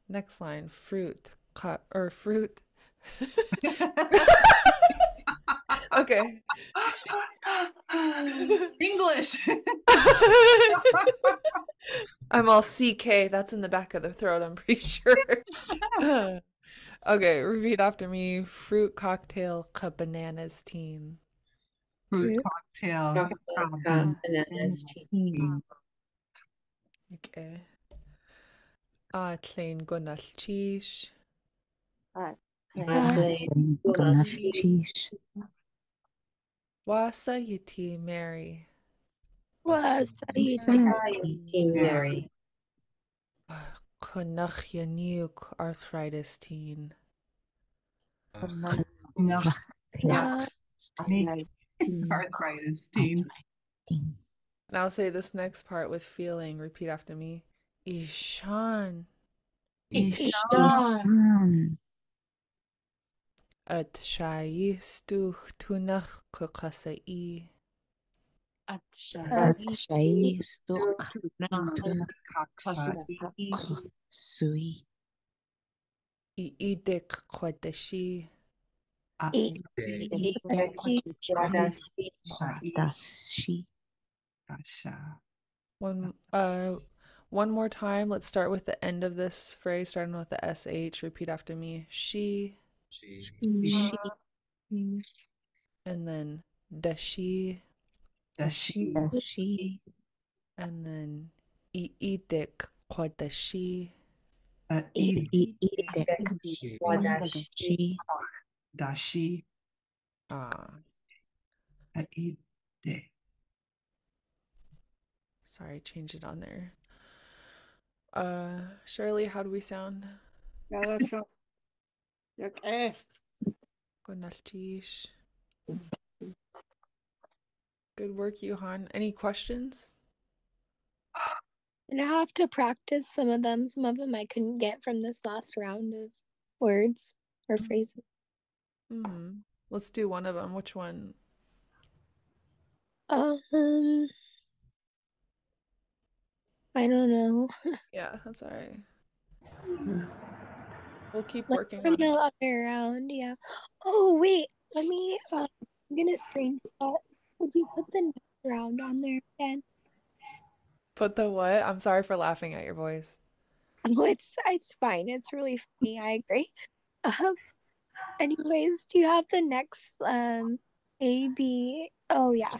Speaker 1: Next line, fruit, cut, or fruit. Okay.
Speaker 7: English.
Speaker 1: I'm all CK. That's in the back of the throat, I'm pretty sure. Okay, repeat after me. Fruit cocktail, bananas teen.
Speaker 7: Fruit
Speaker 8: Fruit.
Speaker 7: cocktail.
Speaker 9: Bananas tea.
Speaker 1: Okay. Klein gunal cheese.
Speaker 4: Cheese.
Speaker 1: Wasa yiti Mary.
Speaker 8: Was
Speaker 9: Team Mary.
Speaker 1: Kunach yaniuk arthritis teen.
Speaker 7: Enough
Speaker 8: was
Speaker 7: arthritis teen.
Speaker 1: Now say this next part with feeling. Repeat after me. Ishan. At shayistuch tunach kukasai.
Speaker 3: At
Speaker 4: Shai stuk
Speaker 7: Kaksai.
Speaker 4: sui.
Speaker 1: Iidik kwadashi.
Speaker 8: eat.
Speaker 4: Dashi.
Speaker 7: Dasha.
Speaker 1: One more time. Let's start with the end of this phrase, starting with the sh. Repeat after me. She, and then dashi,
Speaker 7: Dashi.
Speaker 4: Dashi.
Speaker 1: and then iidik kwadashi.
Speaker 4: Dashi.
Speaker 7: Dashi.
Speaker 1: Ah,
Speaker 7: Ide.
Speaker 1: sorry, change it on there. Shirley, how do we sound?
Speaker 5: Yeah, that sounds like
Speaker 1: Gonalchish. Good work, Johan. Any questions?
Speaker 8: And I have to practice some of them. Some of them I couldn't get from this last round of words or phrases.
Speaker 1: Let's do one of them. Which one?
Speaker 8: I don't know.
Speaker 1: Yeah, that's all right. We'll keep
Speaker 8: Like
Speaker 1: working
Speaker 8: from
Speaker 1: on
Speaker 8: the
Speaker 1: it.
Speaker 8: other round, yeah. Oh wait, let me. I'm gonna screenshot. Would you put the next round on there again?
Speaker 1: Put the what? I'm sorry for laughing at your voice.
Speaker 8: Oh, it's fine. It's really funny. I agree. Anyways, do you have the next A B? Oh yeah.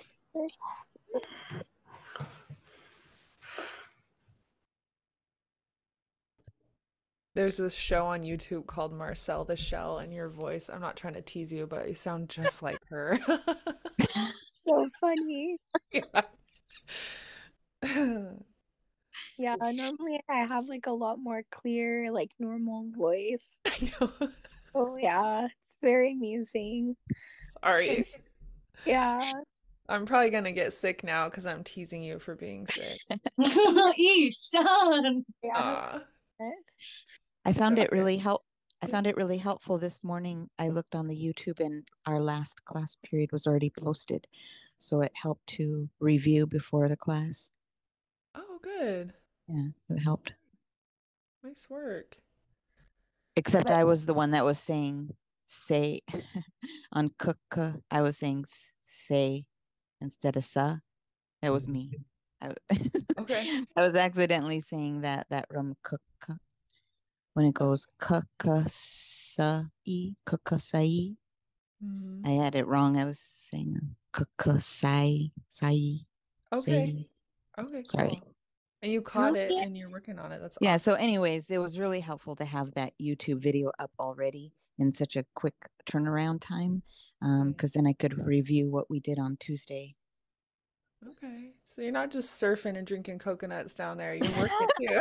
Speaker 1: There's this show on YouTube called Marcel the Shell, and your voice, I'm not trying to tease you, but you sound just like her.
Speaker 8: So funny.
Speaker 1: Yeah.
Speaker 8: Yeah, normally I have like a lot more clear, like normal voice.
Speaker 1: I know.
Speaker 8: Oh yeah, it's very amusing.
Speaker 1: Sorry.
Speaker 8: Yeah.
Speaker 1: I'm probably gonna get sick now because I'm teasing you for being sick.
Speaker 3: Sean.
Speaker 8: Yeah.
Speaker 4: I found it really helpful this morning. I looked on the YouTube and our last class period was already posted. So it helped to review before the class.
Speaker 1: Oh, good.
Speaker 4: Yeah, it helped.
Speaker 1: Nice work.
Speaker 4: Except I was the one that was saying say on cook. I was saying say instead of sa. That was me.
Speaker 1: Okay.
Speaker 4: I was accidentally saying that rum cook when it goes kukasai. I had it wrong. I was saying kukasai.
Speaker 1: Okay. Okay,
Speaker 4: Sorry.
Speaker 1: cool. And you caught it and you're working on it. That's
Speaker 4: Yeah,
Speaker 1: awesome.
Speaker 4: so anyways, it was really helpful to have that YouTube video up already in such a quick turnaround time, because then I could review what we did on Tuesday.
Speaker 1: Okay. So you're not just surfing and drinking coconuts down there. You're working too.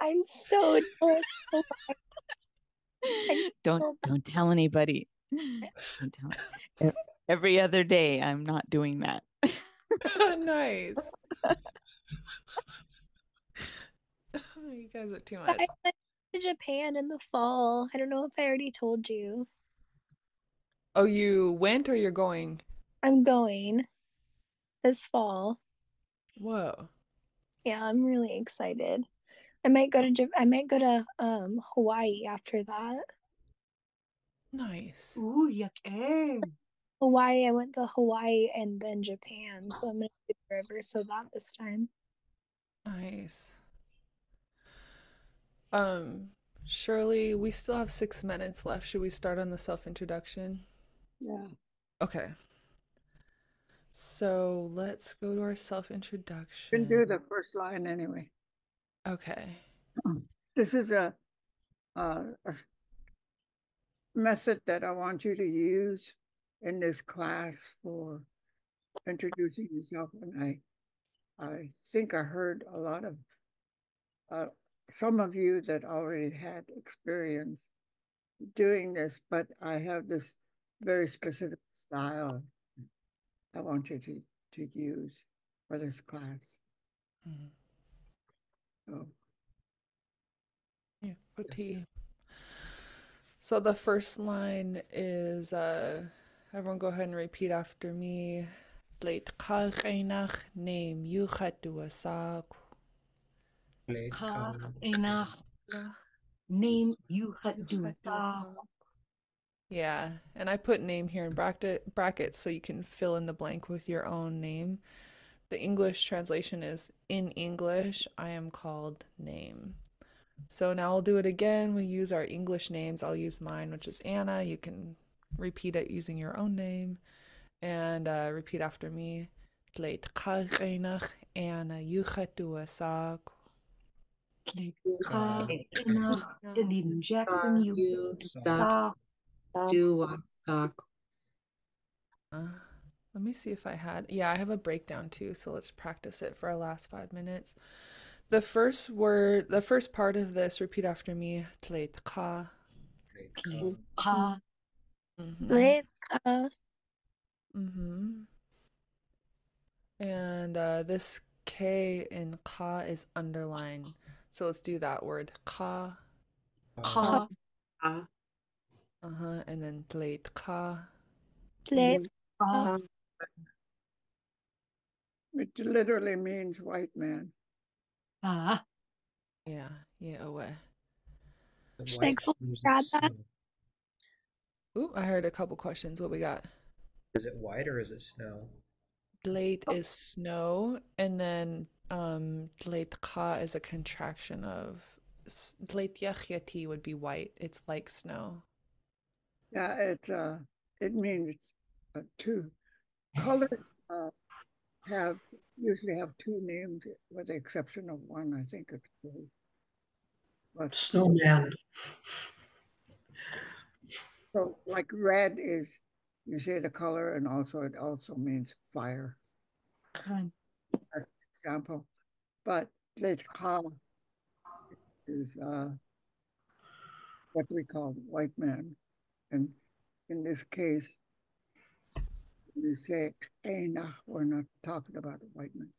Speaker 8: I'm so
Speaker 4: Don't tell anybody. Don't tell. Every other day, I'm not doing that.
Speaker 1: Nice. You guys are too much.
Speaker 8: I went to Japan in the fall. I don't know if I already told you.
Speaker 1: Oh, you went or you're going?
Speaker 8: I'm going this fall.
Speaker 1: Whoa.
Speaker 8: Yeah, I'm really excited. I might go to Hawaii after that.
Speaker 1: Nice.
Speaker 3: Ooh, yuck.
Speaker 8: Hawaii, I went to Hawaii and then Japan, so I'm gonna do the reverse of that this time.
Speaker 1: Nice. Shirley, we still have 6 minutes left. Should we start on the self-introduction?
Speaker 5: Yeah.
Speaker 1: Okay. So let's go to our
Speaker 5: You can do
Speaker 1: self-introduction.
Speaker 5: the first line anyway.
Speaker 1: Okay.
Speaker 5: This is a method that I want you to use in this class for introducing yourself. And I think I heard a lot of some of you that already had experience doing this, but I have this very specific style I want you to use for this class.
Speaker 1: Mhm.
Speaker 5: So
Speaker 1: Yeah, good tea. So the first line is everyone go ahead and repeat after me. Leit kach name yuchat duasak.
Speaker 3: Kach enach name yuchat duasa.
Speaker 1: Yeah, and I put name here in brackets so you can fill in the blank with your own name. The English translation is in English, I am called name. So now I'll do it again. We use our English names. I'll use mine, which is Anna. You can repeat it using your own name and repeat after me. Tleit kach Anna yuchat duasak.
Speaker 3: Kach enach Elin Jackson
Speaker 9: You
Speaker 3: yuchat
Speaker 9: do sock.
Speaker 1: Let me see if I had. Yeah, I have a breakdown too, so let's practice it for our last 5 minutes. The first word, the first part of this, repeat after me. Tleit ka.
Speaker 3: ka.
Speaker 8: Let's
Speaker 1: And this K in ka is underlined. So let's do that word. Ka.
Speaker 3: Ka.
Speaker 1: And then tleit ka.
Speaker 8: let's
Speaker 3: Ka.
Speaker 5: it literally means white man.
Speaker 3: Ah.
Speaker 1: Yeah, away.
Speaker 8: should I go grab that?
Speaker 1: Ooh, I heard a couple questions. What we got?
Speaker 2: Is it white or is it snow?
Speaker 1: Tleit is snow, and then tleit ka is a contraction of tleit yachyati would be white. It's like snow.
Speaker 5: Yeah, it means two colors usually have two names with the exception of one. I think it's blue. But
Speaker 6: Snowman.
Speaker 5: so like red is you say the color and also it also means fire.
Speaker 3: Kan.
Speaker 5: As an example. But Lecha is what we call white man. And in this case, you say Einach, we're not talking about a white man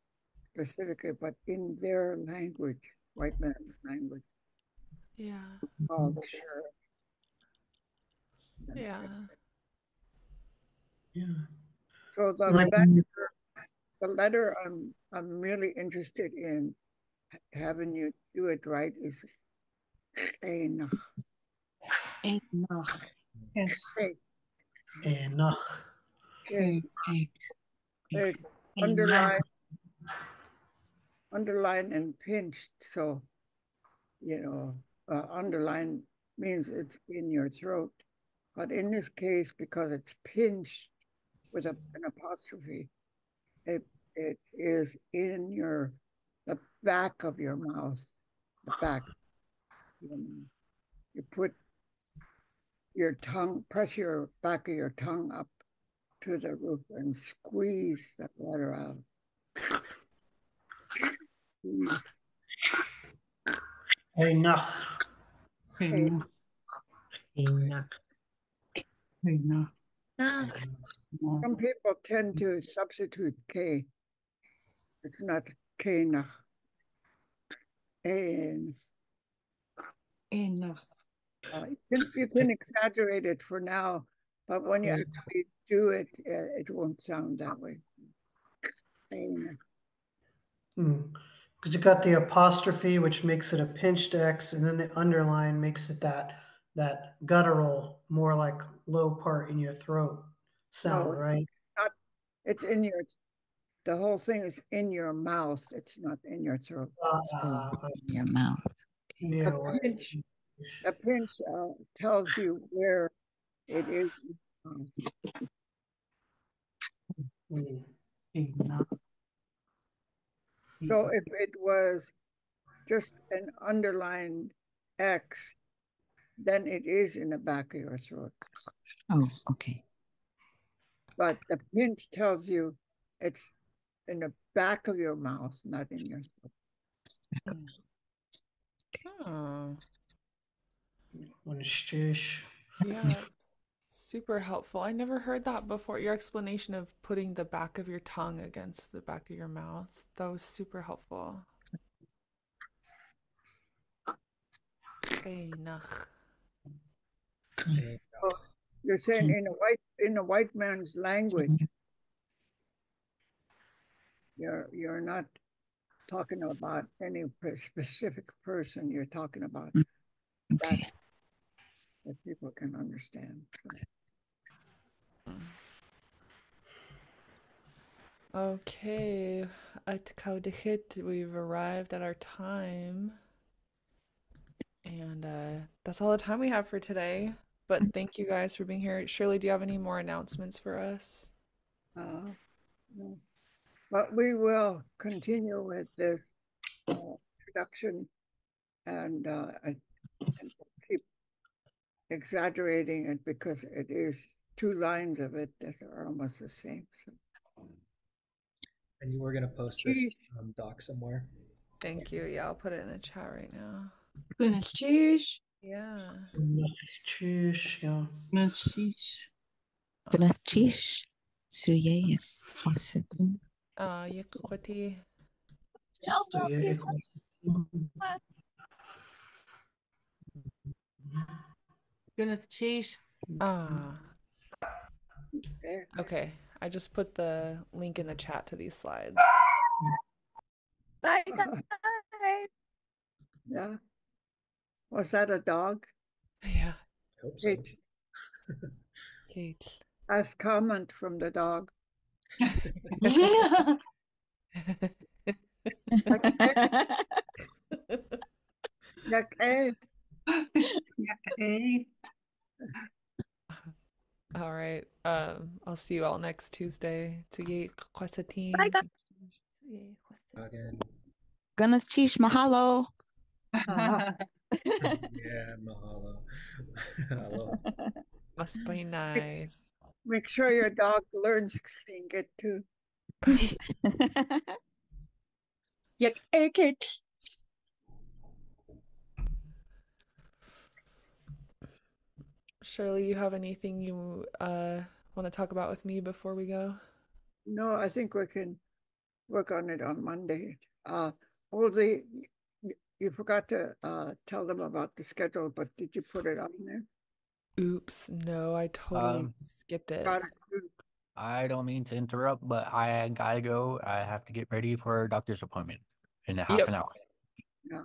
Speaker 5: specifically, but in their language, white man's language,
Speaker 1: Yeah.
Speaker 5: called sure.
Speaker 1: Yeah.
Speaker 6: Yeah.
Speaker 5: So
Speaker 6: Like,
Speaker 5: the letter I'm really interested in having you do it right is Einach.
Speaker 3: Enach.
Speaker 6: enough.
Speaker 5: It's
Speaker 3: Enach.
Speaker 5: underlined and pinched. So, underline means it's in your throat. But in this case, because it's pinched with an apostrophe, it is in the back of your mouth, the back. You put your tongue, press your back of your tongue up to the roof and squeeze that water out.
Speaker 6: Enough.
Speaker 9: Enough.
Speaker 5: Some people tend to substitute K. It's not K nach. And
Speaker 3: Enach.
Speaker 5: you can exaggerate it for now, but when you actually do it, it won't sound that way.
Speaker 6: Good. Because you got the apostrophe, which makes it a pinched X, and then the underline makes it that guttural, more like low part in your throat sound,
Speaker 5: No,
Speaker 6: right?
Speaker 5: not, it's in your, the whole thing is in your mouth. It's not in your throat.
Speaker 4: In your mouth.
Speaker 6: Yeah,
Speaker 5: A pinch tells you where it is. So if it was just an underlined X, then it is in the back of your throat.
Speaker 4: Oh, okay.
Speaker 5: But the pinch tells you it's in the back of your mouth, not in your throat.
Speaker 1: Oh, yeah, it's super helpful. I never heard that before. Your explanation of putting the back of your tongue against the back of your mouth, that was super helpful. Enough.
Speaker 5: Oh, you're saying in a white man's language, you're not talking about any specific person. You're talking about that people can understand. So.
Speaker 1: Okay, at Kaudihit, we've arrived at our time. And that's all the time we have for today. But thank you guys for being here. Shirley, do you have any more announcements for us?
Speaker 5: No. But we will continue with this introduction and keep exaggerating it because it is 2 lines of it that are almost the same. So.
Speaker 2: And you were going to post this doc somewhere?
Speaker 1: Thank you. Yeah, I'll put it in the chat right now.
Speaker 3: Goodness, cheers.
Speaker 1: Yeah.
Speaker 6: Cheers, yeah.
Speaker 7: Nashish.
Speaker 4: Gnachish. Suye. Quasitin.
Speaker 1: Yikwati.
Speaker 7: Goodness, cheese.
Speaker 1: Ah. Okay. I just put the link in the chat to these slides.
Speaker 8: Bye, guys.
Speaker 5: Yeah. Was that a dog?
Speaker 1: Yeah.
Speaker 2: I hope so.
Speaker 1: Kate.
Speaker 5: Last comment from the dog.
Speaker 1: All right. I'll see you all next Tuesday.
Speaker 8: Bye, guys.
Speaker 4: Gnachish. Mahalo.
Speaker 2: Yeah, mahalo. Hello.
Speaker 1: Must be nice.
Speaker 5: Make sure your dog learns Lingit too.
Speaker 3: Yak it.
Speaker 1: Shirley, you have anything you want to talk about with me before we go?
Speaker 5: No, I think we can work on it on Monday. Only you forgot to tell them about the schedule, but did you put it on there?
Speaker 1: Oops, no, I totally skipped it.
Speaker 10: I don't mean to interrupt, but I gotta go. I have to get ready for a doctor's appointment in half an hour.
Speaker 5: Yeah.